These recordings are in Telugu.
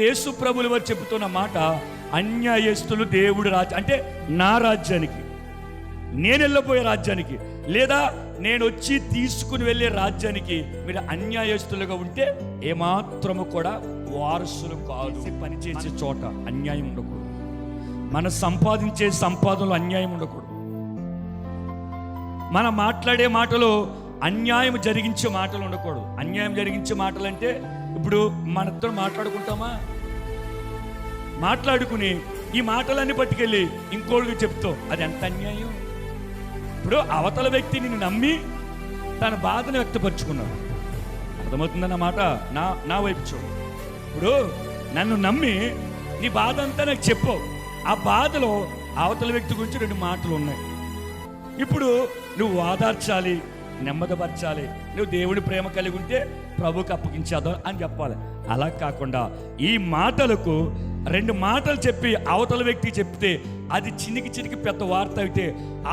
యేసు ప్రభుల వారు చెబుతున్న మాట, అన్యాయస్తులు దేవుడి రాజ్యం అంటే నా రాజ్యానికి, నేను వెళ్ళబోయే రాజ్యానికి, లేదా నేను వచ్చి తీసుకుని వెళ్ళే రాజ్యానికి మీరు అన్యాయస్తులుగా ఉంటే ఏమాత్రము కూడా వారసులు కాదు. పనిచేసే చోట అన్యాయం ఉండకూడదు, మనం సంపాదించే సంపాదనలో అన్యాయం ఉండకూడదు, మనం మాట్లాడే మాటలో అన్యాయం జరిగించే మాటలు ఉండకూడదు. అన్యాయం జరిగించే మాటలు అంటే ఇప్పుడు మనిద్దరం మాట్లాడుకుంటామా, మాట్లాడుకుని ఈ మాటలన్నీ పట్టుకెళ్ళి ఇంకోళ్ళకి చెప్తావు, అది ఎంత అన్యాయం. ఇప్పుడు అవతల వ్యక్తి నిన్ను నమ్మి తన బాధను వ్యక్తపరుచుకున్నాడు, అర్థమవుతుందన్న మాట. నా వైపు చూడు. ఇప్పుడు నన్ను నమ్మి నీ బాధ అంతా నాకు చెప్పావు, ఆ బాధలో అవతల వ్యక్తి గురించి 2 మాటలు ఉన్నాయి. ఇప్పుడు నువ్వు ఓదార్చాలి, నెమ్మదిపరచాలి, నువ్వు దేవుడి ప్రేమ కలిగి ఉంటే ప్రభుకి అప్పగించేద్దాం అని చెప్పాలి. అలా కాకుండా ఈ మాటలకు 2 మాటలు చెప్పి అవతల వ్యక్తికి చెప్తే అది చినికి పెద్ద వార్త అయితే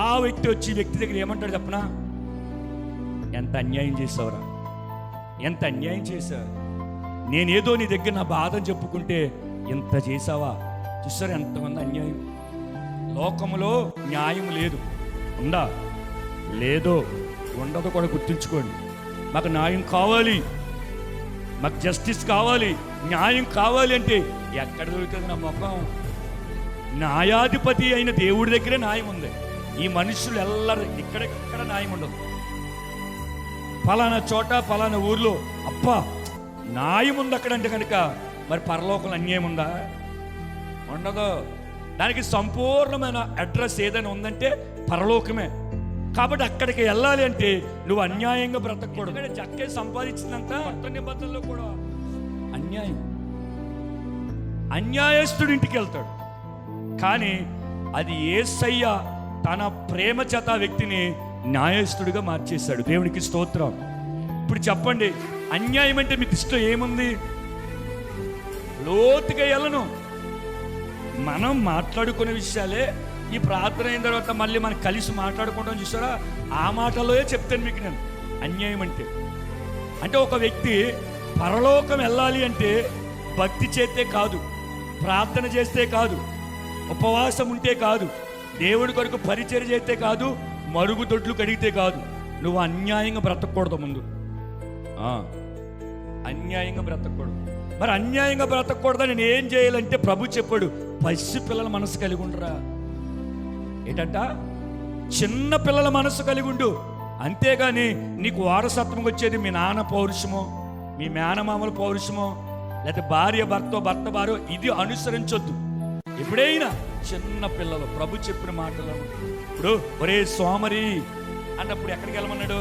ఆ వ్యక్తి వచ్చి వ్యక్తి దగ్గర ఏమంటాడు చెప్పనా, ఎంత అన్యాయం చేసావురా, ఎంత అన్యాయం చేశావు, నేనేదో నీ దగ్గర నా బాధను చెప్పుకుంటే ఎంత చేసావా. చూసారు ఎంతమంది అన్యాయం. లోకములో న్యాయం లేదు, ఉందా? లేదో, ఉండదు కూడా గుర్తుంచుకోండి. మాకు న్యాయం కావాలి, మాకు జస్టిస్ కావాలి, న్యాయం కావాలి అంటే ఎక్కడ దొరుకుతుంది నా ముఖం? న్యాయాధిపతి అయిన దేవుడి దగ్గరే న్యాయం ఉంది. ఈ మనుషులు ఎల్లరూ ఇక్కడెక్కడ న్యాయం ఉండదు. ఫలానా చోట ఫలానా ఊర్లో అబ్బా న్యాయం ఉంది అక్కడంటే కనుక మరి పరలోకంలో అన్యాయం ఉందా? ఉండదు. దానికి సంపూర్ణమైన అడ్రస్ ఏదైనా ఉందంటే పరలోకమే. కాబట్టి అక్కడికి వెళ్ళాలి అంటే నువ్వు అన్యాయంగా బ్రతకూడదు. చక్కే సంపాదించినంత కొత్త నిబంధనలో కూడా అన్యాయం, అన్యాయస్తుడి ఇంటికి వెళ్తాడు. కానీ అది యేసయ్య తన ప్రేమ చేత వ్యక్తిని న్యాయస్తుడిగా మార్చేశాడు. దేవునికి స్తోత్రం. ఇప్పుడు చెప్పండి, అన్యాయం అంటే మీకు ఇష్టం ఏముంది? లోతుగా వెళ్ళను. మనం మాట్లాడుకునే విషయాలే ఈ ప్రార్థన అయిన తర్వాత మళ్ళీ మనం కలిసి మాట్లాడుకుంటాం చూసారా, ఆ మాటలో చెప్తాను మీకు నేను. అన్యాయం అంటే ఒక వ్యక్తి పరలోకం వెళ్ళాలి అంటే భక్తి చేస్తే కాదు, ప్రార్థన చేస్తే కాదు, ఉపవాసం ఉంటే కాదు, దేవుడి కొరకు పరిచర్య చేస్తే కాదు, మరుగుదొడ్లు కడిగితే కాదు. నువ్వు అన్యాయంగా బ్రతకూడదు. ముందు అన్యాయంగా బ్రతకూడదు. మరి అన్యాయంగా బ్రతకూడదని నేను ఏం చేయాలంటే ప్రభు చెప్పాడు, పసి పిల్లల మనసు కలిగి ఉండరా. ఏంటంట? చిన్న పిల్లల మనసు కలిగి ఉండు. అంతేగాని నీకు వారసత్వం వచ్చేది మీ నాన్న పౌరుషమో, మీ మేనమామల పౌరుషమో, లేకపోతే భార్య భర్త భార్య, ఇది అనుసరించొద్దు. ఎప్పుడైనా చిన్న పిల్లలు ప్రభు చెప్పిన మాటలు. ఇప్పుడు ఒరే సోమరి అన్నప్పుడు ఎక్కడికి వెళ్ళమన్నాడు?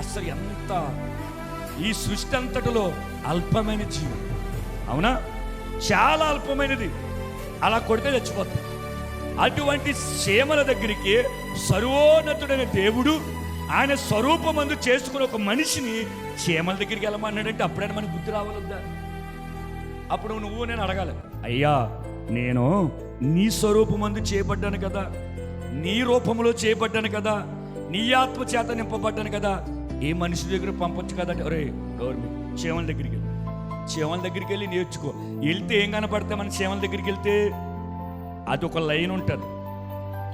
అసలు ఎంత ఈ సృష్టి అంతటిలో అల్పమైన జీవం, అవునా? చాలా అల్పమైనది. అలా కొడితే చచ్చిపోతుంది. అటువంటి క్షేమల దగ్గరికి సర్వోన్నతుడైన దేవుడు ఆయన స్వరూపమందు చేసుకుని ఒక మనిషిని క్షేమల దగ్గరికి వెళ్ళమన్నాడంటే అప్పుడైనా మనకు బుద్ధి రావాలద్దా? అప్పుడు నువ్వు నేను అడగాలి, అయ్యా నేను నీ స్వరూపమందు చేయబడ్డాను కదా, నీ రూపంలో చేయబడ్డాను కదా, నీ ఆత్మ చేత నింపబడ్డాను కదా, ఏ మనిషి దగ్గర పంపొచ్చు కదా. ఒరే గవర్నమెంట్ క్షేమల దగ్గరికి వెళ్ళి, క్షేమల దగ్గరికి వెళ్ళి నేర్చుకో. వెళ్తే ఏం కనపడితే మన క్షేమల దగ్గరికి వెళ్తే అది ఒక లైన్ ఉంటుంది,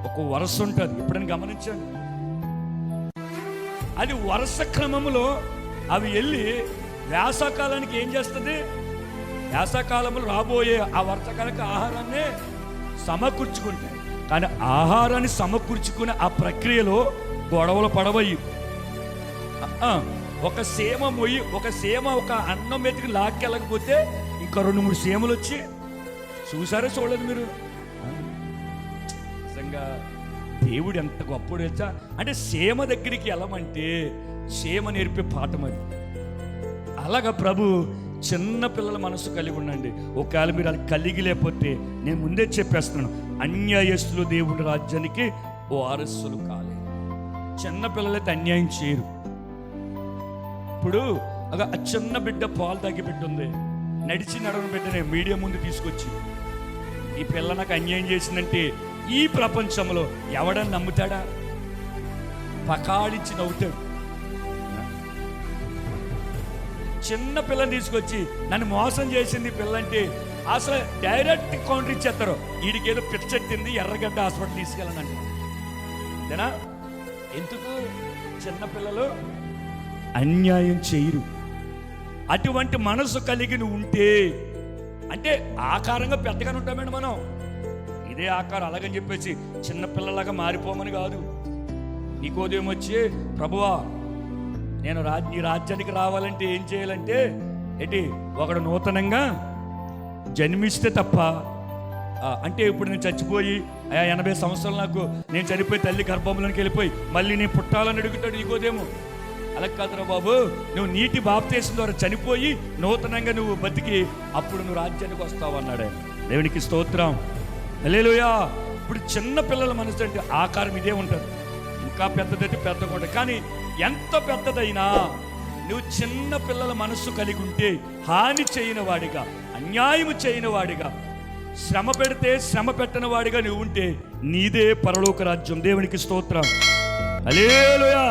ఒక వరుస ఉంటుంది. ఎప్పుడైనా గమనించండి, అది వరుస క్రమంలో అవి వెళ్ళి వేసవకాలానికి ఏం చేస్తుంది? వేసవకాలంలో రాబోయే ఆ వర్షకాలకి ఆహారాన్ని సమకూర్చుకుంటాయి. కానీ ఆహారాన్ని సమకూర్చుకునే ఆ ప్రక్రియలో గొడవలు పడవయ్యి, ఒక సీమ మొయ్యి, ఒక సీమ ఒక అన్నం మెతికి లాక్కెళ్ళకపోతే ఇంకా 2-3 సీమలు వచ్చి చూసారా? చూడలేదు మీరు? నిజంగా దేవుడు ఎంత గొప్పడు తెలుసా? అంటే సీమ దగ్గరికి వెళ్ళమంటే సీమ నేర్పే పాఠం అది. అలాగా ప్రభు చిన్న పిల్లల మనసు కలిగి ఉండండి. ఒకవేళ మీరు అది కలిగి లేకపోతే నేను ముందే చెప్పేస్తున్నాను, అన్యాయస్తులు దేవుడి రాజ్యానికి వారసులు కాలే. చిన్న పిల్లలైతే అన్యాయం చేయరు. ఇప్పుడు ఒక చిన్న బిడ్డ పాలు తాగి బిడ్డ ఉంది, నడిచి నడవని బిడ్డనే మీడియా ముందు తీసుకొచ్చి ఈ పిల్ల నాకు అన్యాయం చేసిందంటే ఈ ప్రపంచంలో ఎవడని నమ్ముతాడా? పకాడించి నవ్వుతాడు. చిన్న పిల్లని తీసుకొచ్చి నన్ను మోసం చేసింది పిల్లంటే అసలు డైరెక్ట్ కౌంటర్ ఇచ్చేస్తారు. వీడికి ఏదో పిచ్చెట్టింది, ఎర్రగడ్డ హాస్పిటల్ తీసుకెళ్ళనంట. అంతేనా? ఎందుకు? చిన్నపిల్లలు అన్యాయం చేయరు. అటువంటి మనసు కలిగి నువ్వు ఉంటే, అంటే ఆకారంగా పెద్దగానే ఉంటామండి మనం, ఇదే ఆకారం అలాగని చెప్పేసి చిన్నపిల్లలాగా మారిపోమని కాదు. నీకోదేం వచ్చి, ప్రభువా నేను నీ రాజ్యానికి రావాలంటే ఏం చేయాలంటే ఏంటి, ఒకడు నూతనంగా జన్మిస్తే తప్ప, అంటే ఇప్పుడు నేను చచ్చిపోయి 80 సంవత్సరాలు నాకు, నేను చనిపోయి తల్లి గర్భంలోకి వెళ్ళిపోయి మళ్ళీ నేను పుట్టాలని అడుగుతాడు నీకోదేమో. అలా కాదురా బాబు, నువ్వు నీటి బాప్తీసం ద్వారా చనిపోయి నూతనంగా నువ్వు బతికి అప్పుడు నువ్వు రాజ్యానికి వస్తావు అన్నాడు. దేవునికి స్తోత్రం, హల్లెలూయా. ఇప్పుడు చిన్న పిల్లల మనసు అంటే ఆకారం ఇదే ఉంటుంది, ఇంకా పెద్దదైతే పెద్దగా ఉంటుంది. కానీ ఎంత పెద్దదైనా నువ్వు చిన్న పిల్లల మనస్సు కలిగి ఉంటే, హాని చేయని వాడిగా, అన్యాయము చేయని వాడిగా, శ్రమ పెడితే శ్రమ పెట్టని వాడిగా నువ్వు ఉంటే నీదే పరలోక రాజ్యం. దేవునికి స్తోత్రం, హల్లెలూయా.